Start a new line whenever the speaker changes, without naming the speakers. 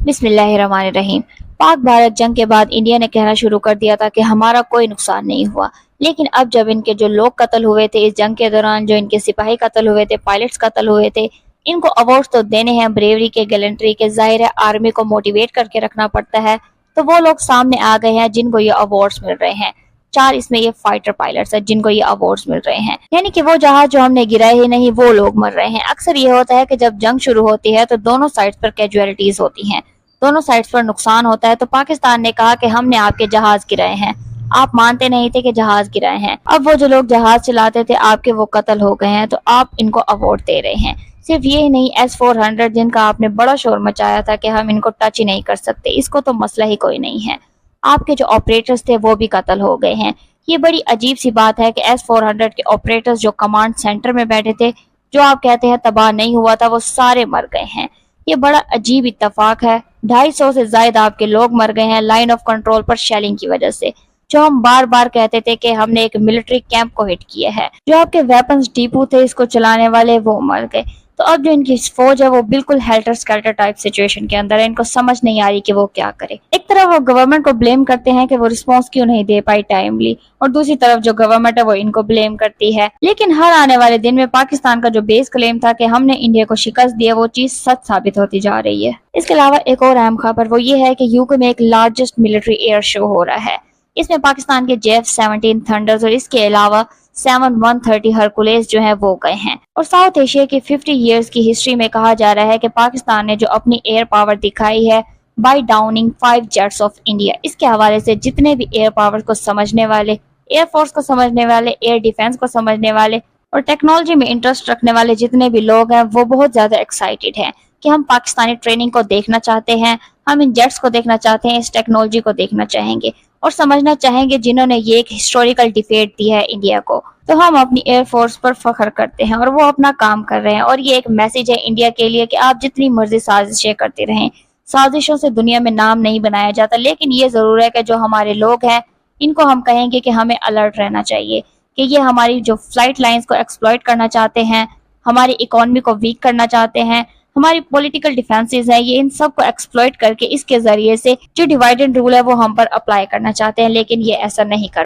بسم اللہ الرحمن الرحیم۔ پاک بھارت جنگ کے بعد انڈیا نے کہنا شروع کر دیا تھا کہ ہمارا کوئی نقصان نہیں ہوا، لیکن اب جب ان کے جو لوگ قتل ہوئے تھے اس جنگ کے دوران، جو ان کے سپاہی قتل ہوئے تھے، پائلٹس قتل ہوئے تھے، ان کو ایوارڈز تو دینے ہیں بریوری کے، گیلنٹری کے، ظاہر ہے آرمی کو موٹیویٹ کر کے رکھنا پڑتا ہے، تو وہ لوگ سامنے آ گئے ہیں جن کو یہ ایوارڈز مل رہے ہیں۔ 4 اس میں یہ فائٹر پائلٹس ہیں جن کو یہ ایوارڈز مل رہے ہیں، یعنی کہ وہ جہاز جو ہم نے گرائے ہی نہیں وہ لوگ مر رہے ہیں۔ اکثر یہ ہوتا ہے کہ جب جنگ شروع ہوتی ہے تو دونوں سائڈز پر کیجویلٹیز ہوتی ہیں، دونوں سائڈز پر نقصان ہوتا ہے، تو پاکستان نے کہا کہ ہم نے آپ کے جہاز گرائے ہیں، آپ مانتے نہیں تھے کہ جہاز گرائے ہیں، اب وہ جو لوگ جہاز چلاتے تھے آپ کے وہ قتل ہو گئے ہیں تو آپ ان کو ایوارڈ دے رہے ہیں۔ صرف یہ نہیں، S-400 جن کا آپ نے بڑا شور مچایا تھا کہ ہم ان کو ٹچ ہی نہیں کر سکتے، اس کو تو مسئلہ ہی کوئی نہیں ہے، آپ کے جو آپریٹرز تھے وہ بھی قتل ہو گئے ہیں۔ یہ بڑی عجیب سی بات ہے کہ S-400 کے آپریٹرز جو کمانڈ سینٹر میں بیٹھے تھے، جو آپ کہتے ہیں تباہ نہیں ہوا تھا، وہ سارے مر گئے ہیں۔ یہ بڑا عجیب اتفاق ہے۔ 250 سے زائد آپ کے لوگ مر گئے ہیں line of control per shelling کی وجہ سے، جو ہم بار بار کہتے تھے کہ ہم نے ایک ملٹری کیمپ کو ہٹ کیا ہے۔ جو آپ کے ویپنز ڈیپو تھے اس کو چلانے والے وہ مر گئے، تو اب جو ان کی فوج ہے وہ بالکل ہیلٹر سکیلٹر ٹائپ سچویشن کے اندر ہے، ان کو سمجھ نہیں آ رہی کہ وہ کیا کرے۔ ایک طرف وہ گورنمنٹ کو بلیم کرتے ہیں کہ وہ رسپانس کیوں نہیں دے پائی ٹائملی، اور دوسری طرف جو گورنمنٹ ہے وہ ان کو بلیم کرتی ہے، لیکن ہر آنے والے دن میں پاکستان کا جو بیس کلیم تھا کہ ہم نے انڈیا کو شکست دی ہے وہ چیز سچ ثابت ہوتی جا رہی ہے۔ اس کے علاوہ ایک اور اہم خبر وہ یہ ہے کہ یوکے میں ایک لارجسٹ ملٹری ایئر شو ہو رہا ہے، اس میں پاکستان کے JF-17 تھنڈرز اور اس کے علاوہ 7-130 ہرکولیس جو ہیں وہ گئے ہیں، اور ساؤتھ ایشیا کی 50 ایئرز کی ہسٹری میں کہا جا رہا ہے کہ پاکستان نے جو اپنی ایئر پاور دکھائی ہے by downing 5 jets of India, اس کے حوالے سے جتنے بھی ایئر پاور کو سمجھنے والے، ایئر فورس کو سمجھنے والے، ایئر ڈیفنس کو سمجھنے والے اور ٹیکنالوجی میں انٹرسٹ رکھنے والے جتنے بھی لوگ ہیں وہ بہت زیادہ ایکسائٹیڈ ہیں کہ ہم پاکستانی ٹریننگ کو دیکھنا چاہتے ہیں، ہم ان جیٹس کو دیکھنا چاہتے ہیں، اس ٹیکنالوجی کو دیکھنا چاہیں گے اور سمجھنا چاہیں گے جنہوں نے یہ ایک ہسٹوریکل ڈیفیٹ دی ہے انڈیا کو۔ تو ہم اپنی ایئر فورس پر فخر کرتے ہیں اور وہ اپنا کام کر رہے ہیں، اور یہ ایک میسج ہے انڈیا کے لیے کہ آپ جتنی مرضی سازشیں کرتے رہیں، سازشوں سے دنیا میں نام نہیں بنایا جاتا، لیکن یہ ضرور ہے کہ جو ہمارے لوگ ہیں ان کو ہم کہیں گے کہ ہمیں الرٹ رہنا چاہیے کہ یہ ہماری جو فلائٹ لائنز کو ایکسپلائٹ کرنا چاہتے ہیں، ہماری اکانومی کو ویک کرنا چاہتے ہیں، ہماری پولیٹیکل ڈیفینسز ہیں، یہ ان سب کو ایکسپلائٹ کر کے اس کے ذریعے سے جو ڈیوائڈ اینڈ رول ہے وہ ہم پر اپلائی کرنا چاہتے ہیں، لیکن یہ ایسا نہیں کرتے۔